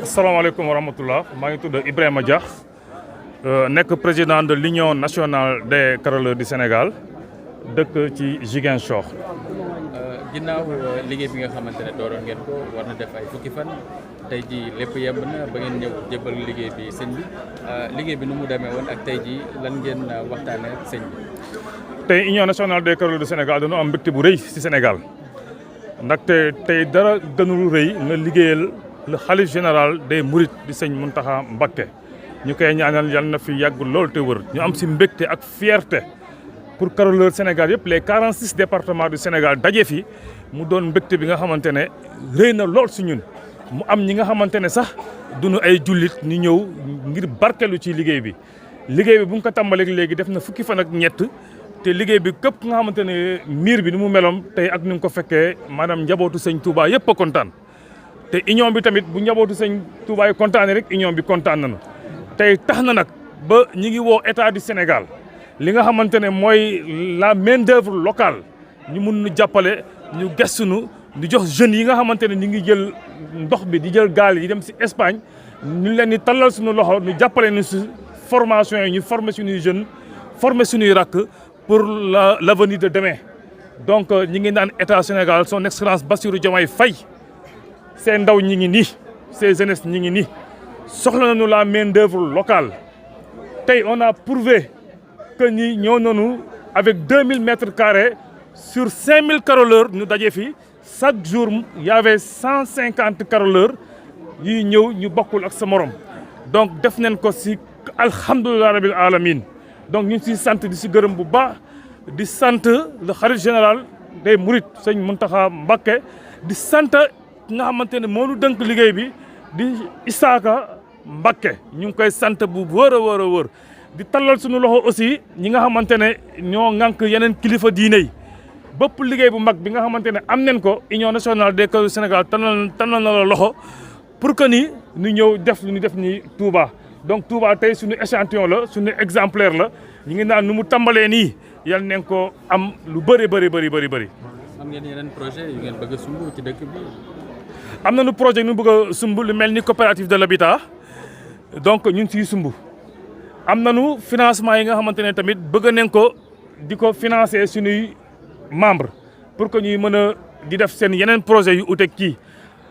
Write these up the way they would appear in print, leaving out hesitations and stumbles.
asalaamaaleykum wa rahmatullah maa ngi tudd Ibrahima Dia nekk président de l'Union nationale des carreleurs du Sénégal dëkk ci Ziguinchor. ginnaaw liggéey bi nga xamante ne dooroon ngeen ko war na def ay fukki fan tey jii lépp yemb na ba ngeen ñëw jébbal liggéey bi sëñ bi liggéey bi nu mu demee woon ak tey jii lan ngeen waxtaanee ak sëñ bi. tey Union nationale des carreleurs du Sénégal dañoo am mbégte bu rëy ci Sénégal ndaxte tey dara gënul rëy nga liggéeyal le khalife général des Mourides di sëñ Mountakha Mbacké ñu koy ñaanal yal na fi yàgg lool te wër ñu am ci mbégte ak fierté pour carreleurs Sénégal yëpp les 46 départements du Sénégal daje fi mu doon mbégte bi nga xamante ne rëy na lool ci ñun mu am ñi nga xamante ne sax duñu ay jullit ñu ñëw ngir barkelu ci liggéey bi bu ñu ko tàmbaleeg léegi def na fukki fan ak ñett te liggéey bi képp nga xamante ne miir bi ni mu meloon tey ak ni nga ko fekkee maanaam njabootu sëñ Touba yëpp a kontaan te union bi tamit bu njabootu sëñ Touba yi kontaanee rek union bi kontaan nañu tey tax na nag ba ñi ngi woo état du Sénégal li nga xamante ne mooy la main d'œuvre locale ñu mun nu jàppale ñu gëstunu di jox jeunes yi nga xamante ne ñu ngi jël ndox bi di jël gaal yi dem ci Espagne ñu leen di tallal suñu loxo ñu jàppale ñu ci formation yi ñu former suñuy jeunes former suñuy rakk pour l'avenir de demain. donc ñi ngi naan état Sénégal son excellence Bassirou Diomaye Faye seen ndaw ñi ngi nii ces jeunesse ñi ngi nii soxla nañu la main d'œuvre locale tey on a prouvé que ñi ñoo noonu avec 2000 mètres carrés sur 5000 carreleurs ñu daje fi chaque jour y avait 150 carreleurs yi ñëw ñu bokkul ak sa morom donc def nañ ko ci alhamdulilah rabil alamin donc ñu ngi ciy sant di ci gërëm bu baax di sant le khalife général des Mourides sëñ Mountakha Mbacké di sant nga xamante ne moo ñu dënk liggéey bi di Isaaka Mbacké ñu ngi koy sant bu wër a wër a wër di tallal suñu loxo aussi ñi nga xamante ne ñoo ŋànk yeneen kilifa diine yi bépp liggéey bu mag bi nga xamante ne am nañ ko Union nationale des carreleurs du Sénégal tànnal na la loxo pour que ni ñu ñëw def lu ñu def ni Touba. donc Touba tey suñu échantillon la suñu exemplaire la ñu ngi naan nu mu tàmbalee nii yal nañ ko am lu bëri. am ngeen yeneen projet yu ngeen bëgg a sumb ci dëkk bi. am nañu projet ñu bëgg a sumb lu mel ni coopérative de l'habitat donc ñu ngi ciy sumb am nañu financement yi nga xamante ne tamit bëgg nañ ko di ko financer suñuy membres pour que ñuy mën a di def seen yeneen projet yu uteeg kii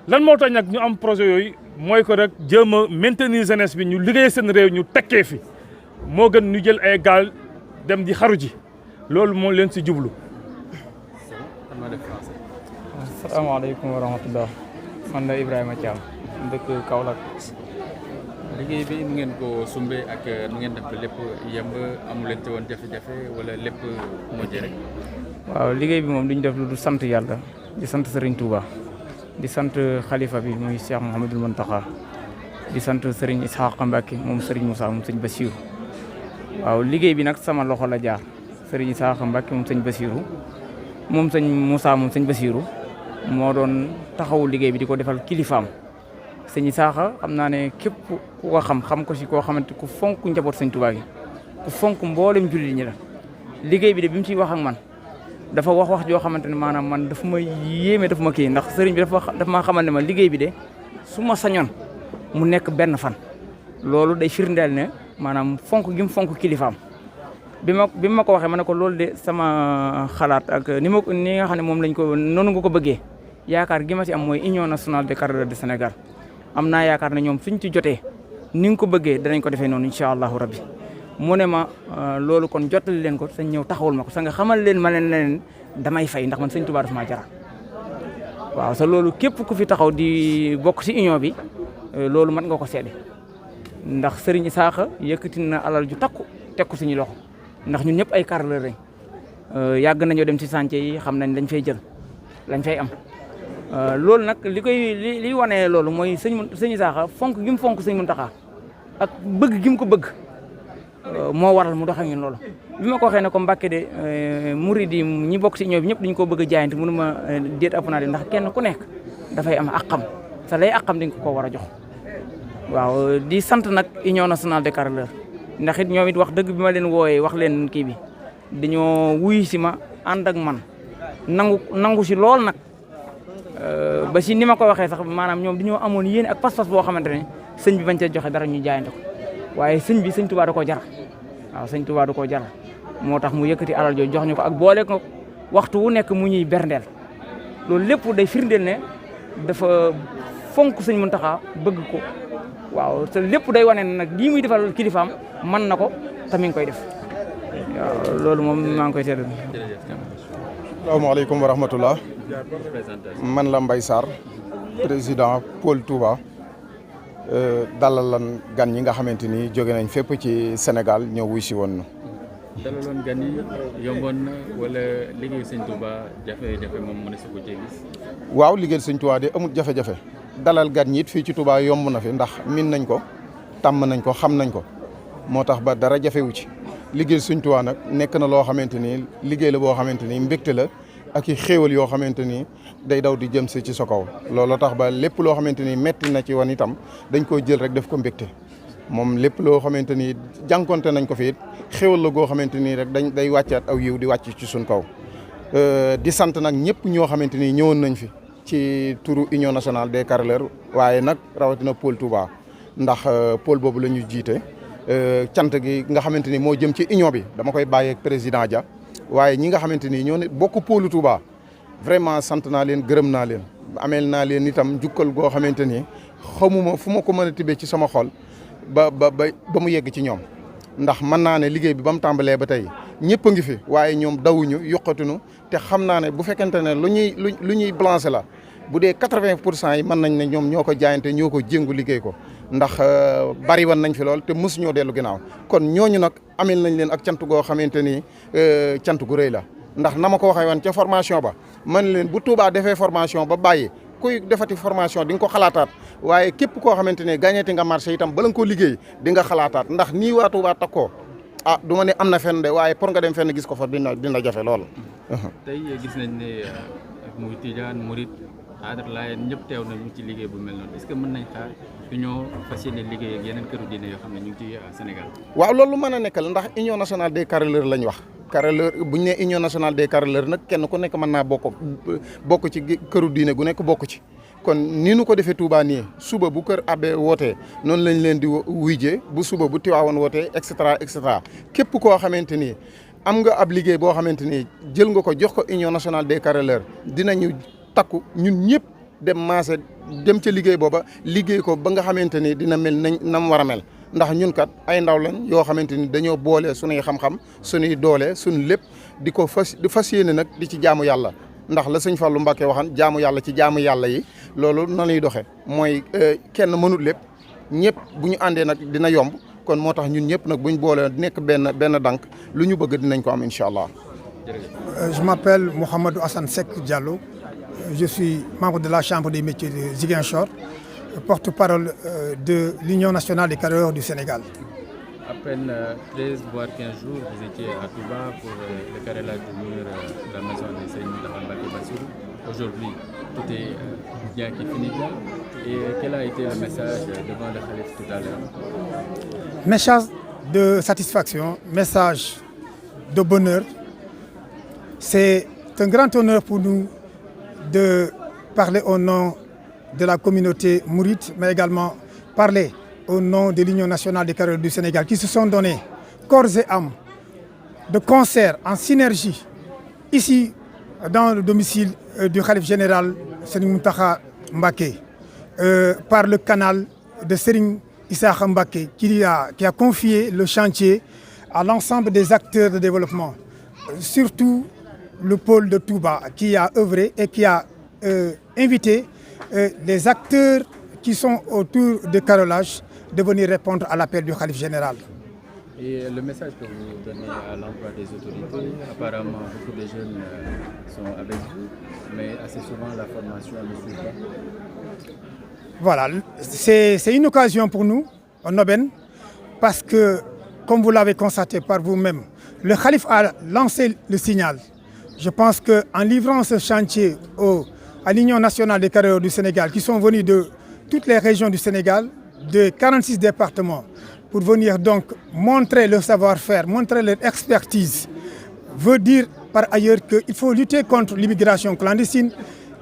lan moo tax nag ñu am projet yooyu mooy ko rek jéem a maintenir jeunesse bi ñu liggéey seen réew ñu tekkee fi moo gën ñu jël ay gaal dem di xaru ji loolu moo leen ci jublu. asalaamaaleykum wa rahmatullah man la Ibrahima Thiam dëkk Kaolack. liggéey bi nu ngeen ko sumbee ak nu ngeen def lépp yemb amu leen ci woon jafe-jafe wala lépp mujjee rek. waaw liggéey bi moom duñ def lu du sant yàlla di sant Serigne Touba di sant xalifa bi muy Cheikh Mouhamadoul Mountakha di sant Serigne Ishaqa Mbacké moom Serigne Moussa moom sëñ Bassirou. waaw liggéey bi nag sama loxo la jaar Serigne Ishaqa Mbacké moom sëñ Bassirou moom sëñ Moussa moom sëñ Bassirou moo doon taxawu liggéey bi di ko defal kilifaam. sëñ Isaaxa xam naa ne képp ku ko xam ko si koo xamante ku fonk njaboot sëñ Tuubaa gi ku fonk mboolem jullit ñi la liggéey bi de bi mu ciy wax ak man dafa wax joo xamante ne maanaam man dafa ma yéeme dafa ma kii ndax sëriñ bi dafa maa xamal ne ma liggéey bi de su ma sañoon mu nekk benn fan loolu day firndeel ne maanaam fonk gi mu fonk kilifaam bi ma ko waxee ma ne ko loolu de sama xalaat ak ni nga xam ne moom lañ ko noonu nga ko bëggee yaakaar gi ma ci am mooy Union nationale des carreleurs du Sénégal am naa yaakaar ne ñoom suñ ci jotee ni nga ko bëggee danañ ko defee noonu incha allahu rabbi mu ne ma loolu kon jottali leen ko sañ ñëw taxawul ma ko sa nga xamal leen ma leen damay fay ndax man sëñ Tuubaa dafa maa jaral waaw sa loolu képp ku fi taxaw di bokk ci union bi loolu mat nga ko seede ndax Serigne Isaaxa yëkkati na alal ju takku teg ko suñu loxo ndax ñun ñëpp ay carreleur lañ yàgg nañoo dem ci chantier yi xam nañ lañ fay jël lañ fay am. loolu nag li wane loolu mooy sëñ Isaaxa fonk gi mu fonk sëñ Mountakha ak bëgg gi mu ko bëgg moo waral mu dox ak ñun loolu. bi ma ko waxee ne ko Mbàkke de murid yi ñi bokk ci union bi ñëpp dañu ko bëgg a jaayante mënu ma déet ëpp naa de ndax kenn ku nekk dafay am àqam sa lay àqam di nga ko war a jox. waaw di sant nag Union nationale des carreleurs ndax it ñoom it wax dëgg bi ma leen wooyee wax leen kii bi dañoo wuyu si ma ànd ak man nangu si lool nag. ba si ni ma ko waxee sax maanaam ñoom dañoo amoon yéen ak pas-pas boo xamante ne sëñ bi bañ cee joxe dara ñu jaayante ko waaye sëñ Touba da koo jar waaw sëñ Touba da koo jar moo tax mu yëkkati alal jooju jox ñu ko ak boole ko waxtu wu nekk mu ñuy berndeel loolu lépp day firndeel ne dafa fonk sëñ Mountakha bëgg ko waaw te lépp day wane ne nag lii muy defal kilifaam mën na ko te mi ngi koy def waaw loolu moom maa ngi koy seetlu. asalaamaaleykum wa rahmatullah man la Mbaye Sarr président Pôle Touba dalal lan gan ñi nga xamante ni jóge nañ fépp ci Sénégal ñëw wuy si woon. dalaloon gan yi yomboon na wala liggéey sëñ Touba jafe-jafe moom mën na si ko cee gis. waaw liggéey sëñ Touba de amul jafe-jafe dalal gan ñi it fii ci Touba yomb na fi ndax min nañ ko tàmm nañ ko xam nañ ko moo tax ba dara jafewu ci liggéey sëñ Touba nag nekk na loo xamante ni liggéey la boo xamante ni mbégte la ak i xéewal yoo xamante ni day daw di jëm si ci sa kaw loolu tax ba lépp loo xamante ni metti na ci woon itam dañ koy jël rek def ko mbégte moom lépp loo xamante ni jànkonte nañ ko fi it xéwal la goo xamante ni rek day wàccaat aw yiw di wàcc ci suñ kaw di sant nag ñëpp ñoo xamante ni ñëwoon nañ fi ci turu Union nationale des carreleurs waaye nag rawatina Pôle Touba ndax pôle boobu la ñu jiite cant gi nga xamante ni moo jëm ci union bi dama koy bàyyeeg président Dia waaye ñi nga xamante ni ñoo ne bokk Pôle Touba vraiment sant naa leen gërëm naa leen ameel naa leen itam jukkal goo xamante ni xamuma fu ma ko mën a tibbee ci sama xol ba mu yegg ci ñoom ndax mën naa ne liggéey bi ba mu tàmbalee ba tey ñëpp a ngi fi waaye ñoom dawuñu yokkatuñu te xam naa ne bu fekkente ne lu ñuy blanché la bu dee 80% yi mën nañ ne ñoom ñoo ko jaayante ñoo ko jéngu liggéey ko ndax bari woon nañ fi lool te mosu ñoo dellu ginnaaw kon ñooñu nag amel nañ leen ak cant goo xamante ni cant gu rëy la ndax na ma ko waxee woon ca formation ba man leen bu Touba defee formation ba bàyyi kuy defati formation di nga ko xalaataat waaye képp koo xamante ne gagnéti nga marché itam bala nga ko liggéey di nga xalaataat ndax nii waa Touba takkoo du ma ne am na fenn de waaye pour nga dem fenn gis ko fa dina jafe lool. tey gis nañ ne muy Tijaan Murit Xaadir Laayeen ñëpp teew nañu ci liggéey bu mel noonu est-ce que mën nañ xaar ñoo fas yéene liggéey ak yeneen këru diine yoo xam ne ñu ngi ci Sénégal. waaw loolu mën a nekkal ndax Union nationale des carreleurs lañ wax. carreleur bu ñu nee Union nationale des carreleurs nag kenn ku nekk mën naa bokk ci këru diine gu nekk bokk ci. kon ni nu ko defee Touba nii suba bu kër abbé wootee noonu lañ leen di wuyjee bu suba bu Tiwaawoon wootee et cetera et cetera képp koo xamante ni am nga ab liggéey boo xamante ni jël nga ko jox ko Union nationale des carreleurs dinañu takku ñun ñëpp dem maase dem ca liggéey booba liggéey ko ba nga xamante ni dina mel nañ nam war a mel ndax ñun kat ay ndaw lañ yoo xamante ni dañoo boole sunuy xam-xam sunuy doole sunu lépp di fas yéene nag di ci jaamu yàlla ndax la sëñ Fallou Mbacké waxan jaamu yàlla ci jaamu yàlla yi loolu na lay doxee mooy kenn mënul lépp ñëpp bu ñu àndee nag dina yomb kon moo tax ñun ñëpp nag buñ boole nekk benn dank lu ñu bëgg dinañ ko am incha allah. Je m'appelle Mohamedou Hassan Seck Diallo. Je suis membre de la Chambre des métiers de Ziguinchor, porte-parole de l'Union nationale des carreleurs du Sénégal. À peine 13 voire 15 jours, vous étiez à Touba pour le carrelage du mur de la maison de Serigne Mountakha Mbacké Bassirou. Aujourd'hui, tout est bien qui finit bien. Et quel a été le message devant le Khalife tout à l'heure? Message de satisfaction, message de bonheur. C'est un grand honneur pour nous de parler au nom de la communauté mouride, mais également parler au nom de l'Union nationale des carreleurs du Sénégal qui se sont donnés corps et âme, de concert, en synergie, ici dans le domicile du Khalife général Serigne Mountakha Mbacké, par le canal de Serigne Issakha Mbacké qui a confié le chantier à l'ensemble des acteurs de développement, surtout le pôle de Touba qui a œuvré et qui a invité les acteurs qui sont autour du carrelage de venir répondre à l'appel du Khalife général. Et le message que vous donnez à l'endroit des autorités, apparemment beaucoup de jeunes sont avec vous, mais assez souvent la formation ne suit pas. Voilà, c'est une occasion pour nous, en Aubaine, parce que, comme vous l'avez constaté par vous-même, le Khalife a lancé le signal. Je pense qu'en livrant ce chantier à l'Union nationale des carreleurs du Sénégal, qui sont venus de toutes les régions du Sénégal, de 46 départements, pour venir donc montrer leur savoir-faire, montrer leur expertise, veut dire par ailleurs qu'il faut lutter contre l'immigration clandestine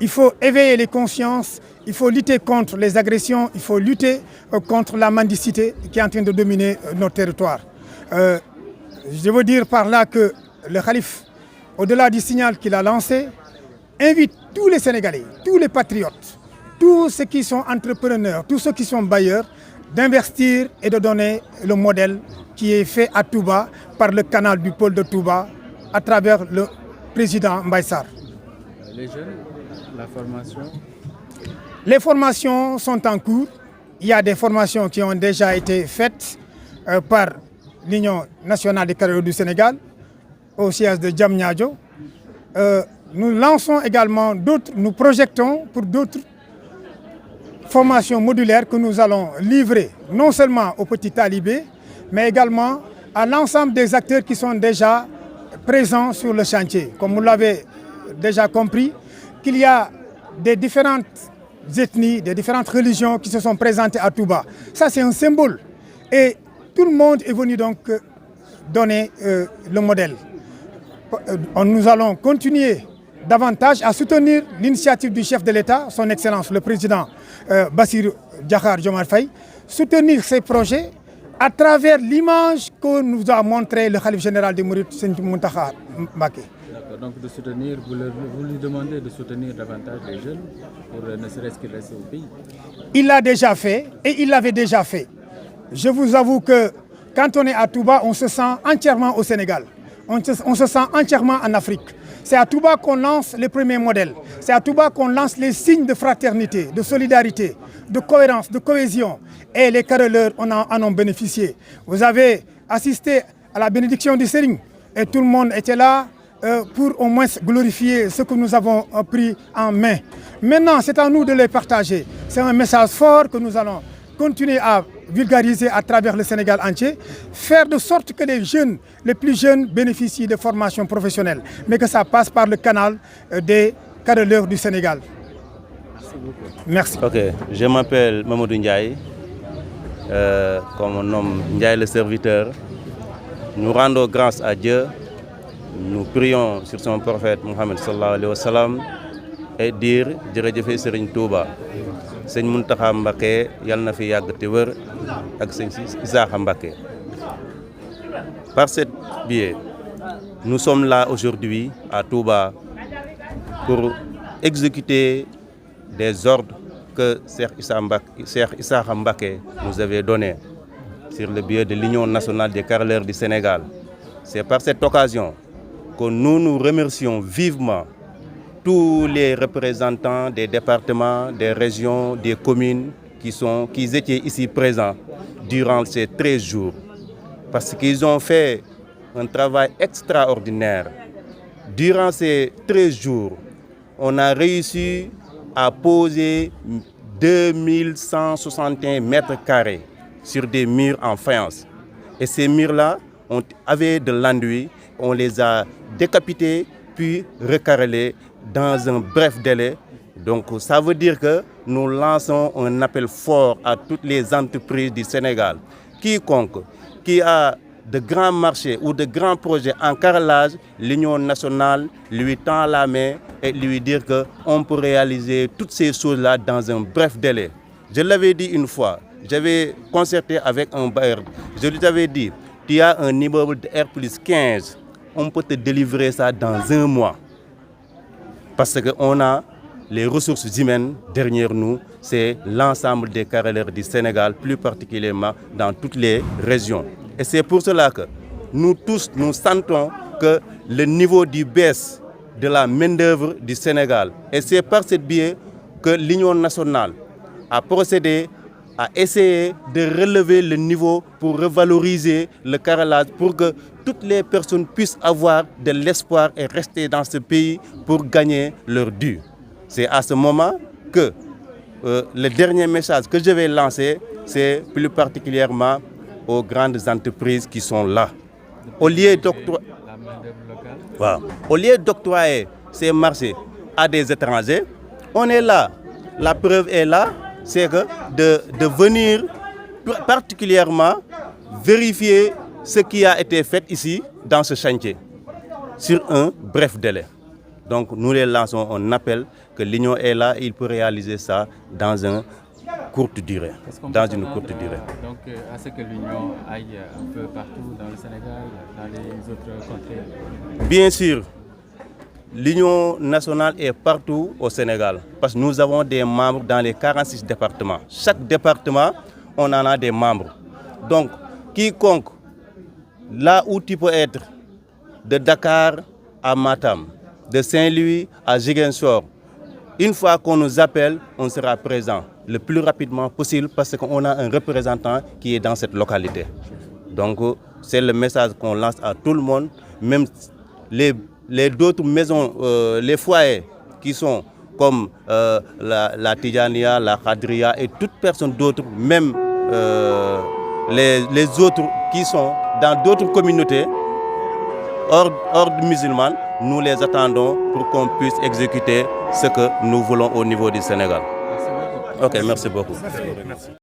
Il faut éveiller les consciences, il faut lutter contre les agressions, il faut lutter contre la mendicité qui est en train de dominer notre territoire. Je veux dire par là que le Khalife, au-delà du signal qu'il a lancé, invite tous les Sénégalais, tous les patriotes, tous ceux qui sont entrepreneurs, tous ceux qui sont bailleurs, d'investir et de donner le modèle qui est fait à Touba par le canal du pôle de Touba à travers le président Mbaye Sarr. Les jeunes, la formation? Les formations sont en cours. Il y a des formations qui ont déjà été faites par l'Union nationale des carrières du Sénégal au siège de Diamniadio. Nous lançons également d'autres, nous projetons pour d'autres formations modulaires que nous allons livrer non seulement aux petits talibés, mais également à l'ensemble des acteurs qui sont déjà présents sur le chantier. Comme vous l'avez déjà compris, qu'il y a des différentes ethnies, des différentes religions qui se sont présentées à Touba. Ça, c'est un symbole. Et tout le monde est venu donc donner le modèle. Nous allons continuer davantage à soutenir l'initiative du chef de l'État, son Excellence le Président Bassirou Diomaye Faye, soutenir ces projets à travers l'image que nous a montré le Khalife général des Mourides, Serigne Mountakha Mbacké. D'accord, donc de soutenir, vous lui demandez de soutenir davantage les jeunes pour ne serait-ce qu'ils restent au pays. Il l'a déjà fait et il l'avait déjà fait. Je vous avoue que quand on est à Touba, on se sent entièrement au Sénégal. On se sent entièrement en Afrique. C'est à Touba qu'on lance les premiers modèles. C'est à Touba qu'on lance les signes de fraternité, de solidarité, de cohérence, de cohésion. Et les carreleurs en ont bénéficié. Vous avez assisté à la bénédiction du Serigne et tout le monde était là pour au moins glorifier ce que nous avons pris en main. Maintenant, c'est à nous de les partager. C'est un message fort que nous allons continuer à vulgariser à travers le Sénégal entier, faire de sorte que les jeunes, les plus jeunes bénéficient de formations professionnelles, mais que ça passe par le canal des carreleurs du Sénégal. Merci beaucoup. Merci. Ok, je m'appelle Mamadou Ndiaye, comme mon nom Ndiaye le serviteur. Nous rendons grâce à Dieu, nous prions sur son prophète Mohammed sallallahu alayhi wa sallam et dire jërëjëf Serigne Touba. Sëñ Mountakha Mbacké yal na fi yàgg te wër ak sëñ Isaaxa Mbacké. Par ce biais, nous sommes là aujourd'hui à Touba pour exécuter des ordres que Cheikh Isaaxa Mbacké nous avait donnés sur le biais de l'Union nationale des carreleurs du Sénégal. C'est par cette occasion que nous remercions vivement tous les représentants des départements, des régions, des communes qui étaient ici présents durant ces 13 jours. Parce qu'ils ont fait un travail extraordinaire. Durant ces 13 jours, on a réussi à poser 2161 mètres carrés sur des murs en faïence. Et ces murs-là avaient de l'enduit, on les a décapités puis recarrelés dans un bref délai. Donc ça veut dire que nous lançons un appel fort à toutes les entreprises du Sénégal. Quiconque qui a de grands marchés ou de grands projets en carrelage, l'Union nationale lui tend la main et lui dire qu'on peut réaliser toutes ces choses-là dans un bref délai. Je l'avais dit une fois, j'avais concerté avec un bailleur, je lui avais dit, tu as un immeuble de R+15, on peut te délivrer ça dans 1 mois. Parce qu'on a les ressources humaines derrière nous, c'est l'ensemble des carreleurs du Sénégal, plus particulièrement dans toutes les régions. Et c'est pour cela que nous tous, nous sentons que le niveau du baisse de la main-d'œuvre du Sénégal. Et c'est par ce biais que l'Union nationale a procédé à essayer de relever le niveau pour revaloriser le carrelage, pour que toutes les personnes puissent avoir de l'espoir et rester dans ce pays pour gagner leur dû. C'est à ce moment que le dernier message que je vais lancer, c'est plus particulièrement aux grandes entreprises qui sont là. Au lieu d'octroyer ces marchés à des étrangers, on est là. La preuve est là, c'est que de venir particulièrement vérifier ce qui a été fait ici dans ce chantier sur un bref délai. Donc nous les lançons un appel que l'union est là et il peut réaliser ça dans une courte durée. Donc à ce que l'union aille un peu partout dans le Sénégal, dans les autres contrées. Bien sûr, l'union nationale est partout au Sénégal parce que nous avons des membres dans les 46 départements. Chaque département, on en a des membres. Donc, quiconque, là où tu peux être, de Dakar à Matam, de Saint-Louis à Ziguinchor, une fois qu'on nous appelle, on sera présent le plus rapidement possible parce qu'on a un représentant qui est dans cette localité. Donc, c'est le message qu'on lance à tout le monde, même les d'autres maisons, les foyers qui sont comme la Tidjania, la Khadria et toute personne d'autres, même les autres qui sont dans d'autres communautés hors musulmanes, nous les attendons pour qu'on puisse exécuter ce que nous voulons au niveau du Sénégal. Merci beaucoup. Ok, merci beaucoup. Merci.